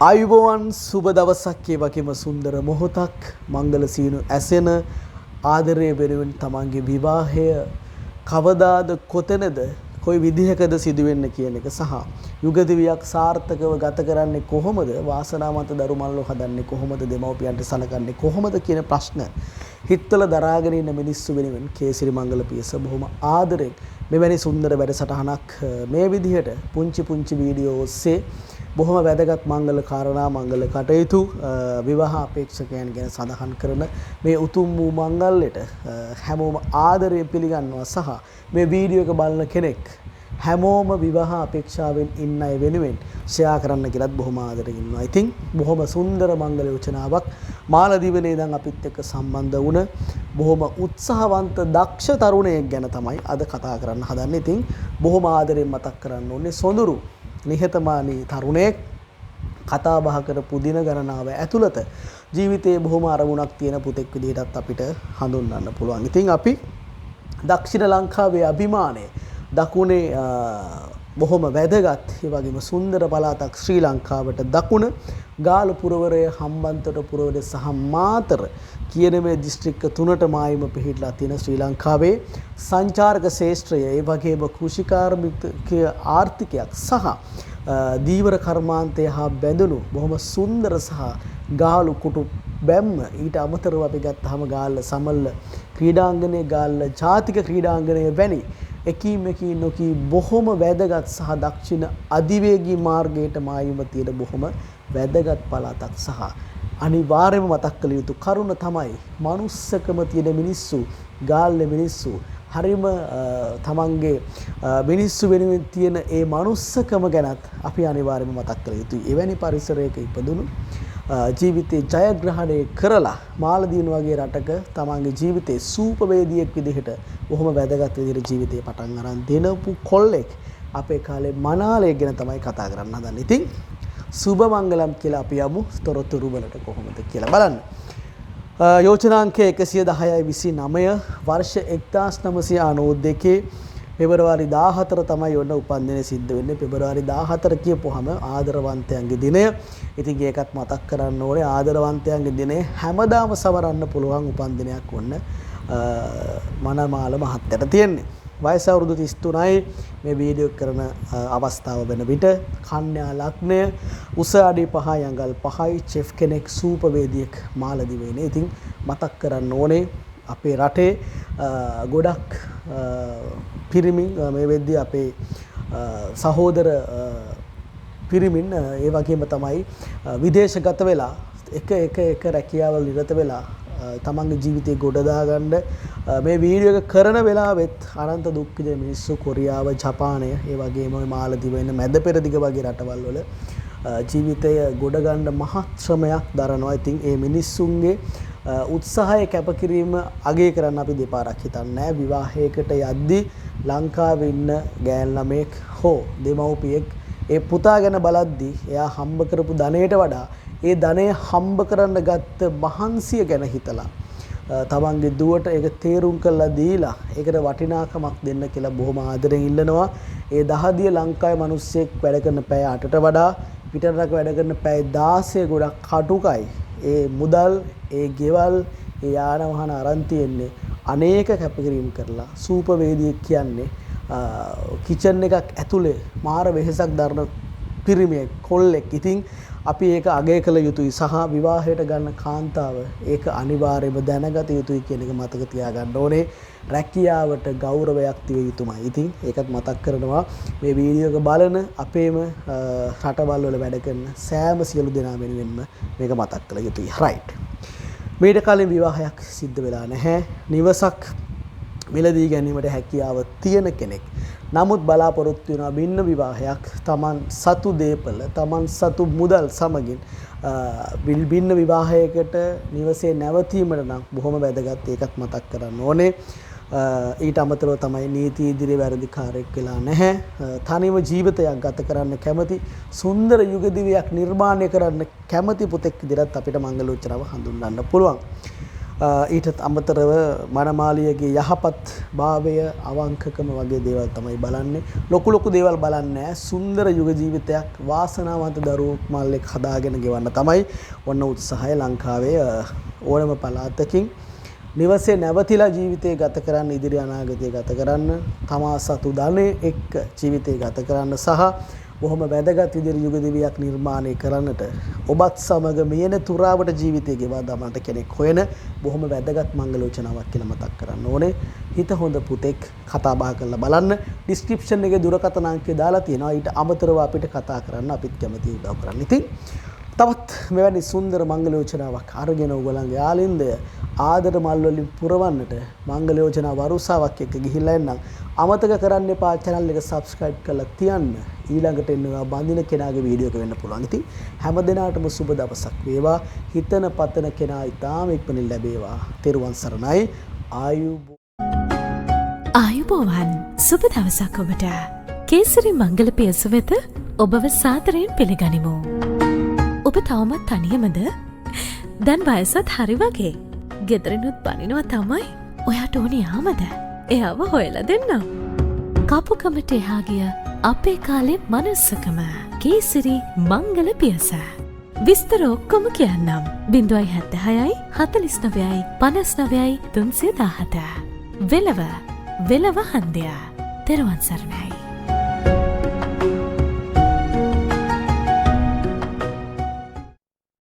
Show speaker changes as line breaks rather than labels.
ආයුබෝවන් සුබ දවසක් ඒ වගේම සුන්දර මොහොතක් මංගල සීනු ඇසෙන ආදරය වෙනුවෙන් තමන්ගේ විවාහය කවදාද කොතැනද කොයි විදිහකද සිදු වෙන්න කියන එක සහ යුග දිවියක් සාර්ථකව ගත කරන්නේ කොහොමද වාසනාවන්ත දරු මල්ලෝ හදන්නේ කොහොමද දෙමව්පියන්ට සලකන්නේ කොහොමද කියන ප්‍රශ්න හිතවල දරාගෙන ඉන්න මිනිස්සු වෙනුවෙන් කේසිරි මංගල පියස බොහොම ආදරෙන් මෙවැනි සුන්දර වැඩසටහනක් මේ විදිහට පුංචි පුංචි වීඩියෝ ඔස්සේ බොහොම වැදගත් මංගල කාරණා මංගල කටයුතු විවාහ අපේක්ෂකයන් ගැන සඳහන් කරන මේ උතුම් වූ මංගල්‍යයට හැමෝම ආදරයෙන් පිළිගන්නවා සහ මේ වීඩියෝ එක බලන කෙනෙක් හැමෝම විවාහ අපේක්ෂාවෙන් ඉන්න අය වෙනුවෙන් ෂෙයා කරන්න කියලාත් බොහොම ආදරෙන් ඉන්නවා. ඉතින් බොහොම සුන්දර මංගල යෝජනාවක් මාලදිවයිනේ ඉඳන් අපිත් එක්ක සම්බන්ධ වුණ බොහොම උත්සාහවන්ත දක්ෂ තරුණයෙක් ගැන තමයි අද කතා කරන්න හදන්නේ. ඉතින් බොහොම ආදරෙන් මතක් කරන්න ඕනේ සොඳුරු නිහතමානී තරුණයෙක් කතා බහ කරපු දින ගණනාව ඇතුළත ජීවිතයේ බොහොම අරමුණක් තියෙන පුතෙක් විදිහටත් අපිට හඳුන්වන්න පුළුවන්. ඉතින් අපි දක්ෂිණ ලංකාවේ අභිමානය දකුණේ බොහොම වැදගත් ඒ වගේම සුන්දර පළාතක් ශ්‍රී ලංකාවට දකුණ ගාල්ල පුරවරය හම්බන්තොට පුරවරය සහ මාතර කියන මේ දිස්ත්‍රික්ක තුනට මායිම පිහිටලා තියෙන ශ්‍රී ලංකාවේ සංචාරක ශේෂ්ත්‍රය ඒ වගේම කෘෂිකාර්මික ආර්ථිකයක් සහ දීවර කර්මාන්තය හා බැඳුණු බොහොම සුන්දර සහ ගාලු කුටු බැම්ම ඊට අමතරව අපි ගත්තාම ගාල්ල සමල්ල ක්‍රීඩාංගණය ගාල්ල ජාතික ක්‍රීඩාංගණය වැනි එකී නොකී බොහොම වැදගත් සහ දක්ෂිණ අධිවේගී මාර්ගයට මායිම තියෙන බොහොම වැදගත් පළාතක් සහ අනිවාර්යයෙන්ම මතක් කළ යුතු කරුණ තමයි මනුස්සකම තියෙන මිනිස්සු ගාල්ලේ මිනිස්සු හරිම තමන්ගේ මිනිස්සු වෙනුවෙන් තියෙන ඒ මනුස්සකම ගැනත් අපි අනිවාර්යයෙන්ම මතක් කළ යුතුයි. එවැනි පරිසරයක ඉපදුණු ජීවිතේ ජයග්‍රහණය කරලා මාලදීන වගේ රටක තමන්ගේ ජීවිතේ සූපවේදියෙක් විදිහට බොහොම වැදගත් විදිහට ජීවිතේ පටන් අරන් දෙනපු කොල්ලෙක් අපේ කාලේ මනාලේ ගැන තමයි කතා කරන්න හදන්නේ. ඉතින් සුබ මංගලම් කියලා අපි යමු තොරතුරු වලට කොහොමද කියලා බලන්න. යෝජනාංකය 110/29 වර්ෂ 1992 පෙබරවාරි 14 තමයි ඔන්න උපන්දිනය සිද්ධ වෙන්නේ. පෙබරවාරි 14 කියපුවාම ආදරවන්තයන්ගේ දිනය. ඉතින් ඒකත් මතක් කරන්න ඕනේ ආදරවන්තයන්ගේ දිනය හැමදාම සවරන්න පුළුවන් උපන්දිනයක් වන්න මනමාල මහත්තයට තියෙන්නේ. වයස අවුරුදු 33යි මේ වීඩියෝ කරන අවස්ථාව වෙන විට කන්‍යා ලග්නය උස අඩි 5 යඟල් 5යි චෙෆ් කෙනෙක් සූපවේදියෙක් මාලදිවයිනේ. ඉතින් මතක් කරන්න ඕනේ අපේ රටේ ගොඩක් පිරිමින් මේ වෙද්දී අපේ සහෝදර පිරිමින් ඒ වගේම තමයි විදේශගත වෙලා එක රැකියාවල් නිරත වෙලා තමන්ගේ ජීවිතේ ගොඩ දාගන්න මේ වීඩියෝ එක කරන වෙලාවෙත් අනන්ත දුක් විඳින මිනිස්සු කොරියාව ජපානය ඒ වගේම මාලදිවයින මැද පෙරදිග වගේ රටවල් වල ජීවිතය ගොඩ ගන්න මහත් ශ්‍රමයක් දරනවා. ඉතින් ඒ මිනිස්සුන්ගේ උත්සාහය කැපකිරීම අගය කරන්න අපි දෙපාරක් හිතන්නේ නැහැ. විවාහයකට යද්දී ලංකාවේ ඉන්න ගෑන් ළමෙක් හෝ දෙමව්පියෙක් ඒ පුතා ගැන බලද්දී එයා හම්බ කරපු ධනයට වඩා ඒ ධනය හම්බ කරන්න ගත්ත මහන්සිය ගැන හිතලා තමන්ගේ දුවට ඒක තේරුම් කරලා දීලා ඒකට වටිනාකමක් දෙන්න කියලා බොහොම ආදරෙන් ඉල්ලනවා. ඒ දහදිය ලංකාවේ මිනිස්සෙක් වැඩ කරන පැය 8ට වඩා පිටරටක වැඩ කරන පැය 16 ගොඩක් කටුකයි. ඒ මුදල් ඒ ගෙවල් ඒ යාන වාහන අරන් තියෙන්නේ අනේක කැපකිරීම කරලා සූපවේදියෙක් කියන්නේ කිචන් එකක් ඇතුලේ මාර වෙහෙසක් දරන පිරිමියෙක් කොල්ලෙක්. ඉතින් අපි ඒක අගය කළ යුතුයි සහ විවාහයට ගන්න කාන්තාව ඒක අනිවාර්යයෙන්ම දැනගත යුතුයි කියන එක මතක තියාගන්න ඕනේ. රැකියාවට ගෞරවයක් තිය යුතුමයි. ඉතින් ඒකත් මතක් කරනවා මේ වීඩියෝ එක බලන අපේම රටවල් වල වැඩ කරන සෑම සියලු දෙනා වෙනුවෙන්ම මේක මතක් කළ යුතුයි. රයිට්. මීට කලින් විවාහයක් සිද්ධ වෙලා නැහැ. නිවසක් මිලදී ගැනීමට හැකියාව තියෙන කෙනෙක්. නමුත් බලාපොරොත්තු වෙනවා බින්න විවාහයක් තමන් සතු දේපල තමන් සතු මුදල් සමගින් බින්න විවාහයකට නිවසේ නැවතීමට නම් බොහොම වැදගත්. ඒකත් මතක් කරන්න ඕනේ. ඊට අමතරව තමයි නීති ඉදිරියේ වැරදිකාරයෙක් වෙලා නැහැ. තනිව ජීවිතයක් ගත කරන්න කැමති සුන්දර යුග දිවියක් නිර්මාණය කරන්න කැමති පුතෙක් විදිහට අපිට මංගල උච්චාරව හඳුන්වන්න පුළුවන්. ඊටත් අමතරව මනමාලියගේ යහපත් භාවය අවංකකම වගේ දේවල් තමයි බලන්නේ. ලොකු ලොකු දේවල් බලන්නේ නැහැ. සුන්දර යුග ජීවිතයක් වාසනාවන්ත දරුවෙක් මල්ලෙක් හදාගෙන ගෙවන්න තමයි ඔන්න උත්සාහය ලංකාවේ ඕනම පළාතකින් නිවසේ නැවතිලා ජීවිතය ගත කරන්න, ඉදිරි අනාගතය ගත කරන්න, තමා සතු ධනෙ එක්ක ජීවිතය ගත කරන්න සහ බොහොම වැදගත් විදිහට යුග දිවියක් නිර්මාණය කරන්නට ඔබත් සමග මේන තුරාවට ජීවිතය ගෙවා දමන්නට කෙනෙක් හොයන බොහොම වැදගත් මංගලෝචනාවක් කියලා මතක් කරන්න ඕනේ. හිත හොඳ පුතෙක් කතා බහ කරලා බලන්න. ඩිස්ක්‍රිප්ෂන් එකේ දුරකථන අංකය දාලා තියෙනවා. ඊට අමතරව අපිට කතා කරන්න අපිත් කැමතියි උදව් කරන්න. ඉතින් තවත් මෙවැනි සුන්දර මංගලෝචනාවක් අරගෙන ඔයගලන්ගේ යාලින්දය ආදර මල් වලින් පුරවන්නට මංගලෝචනා වරුසාවක් එක්ක ගිහිල්ලා එන්නම්. අමතක කරන්න එපා channel එක subscribe කරලා තියන්න. ඊළඟට එනවා බඳින කෙනාගේ වීඩියෝ එක වෙන්න පුළුවන්. ඉතින් හැම දිනාටම සුබ දවසක් වේවා. හිතන පතන කෙනා ඊටාම ඉක්මනින් ලැබේවා. තෙරුවන් සරණයි.
ආයුබෝවන් සුබ දවසක් ඔබට. කේසරි මංගල පියස වෙත ඔබව සාදරයෙන් පිළිගනිමු. ඔබ තවමත් තනියමද? දැන් වයසත් හරි වගේ. ගෙදරිනුත් බනිනවා තමයි. ඔයාට ඕනේ යාමද? එයාව හොයලා දෙන්නම්. කපුකමට එහා ගිය අපේ කාලේ මනුස්සකම. කේසරි මංගල පියස. විස්තර ඔක්කොම කියන්නම්. 076යි 49යි 59යි 317. වෙලව හන්දියා. තෙරුවන් සරණයි.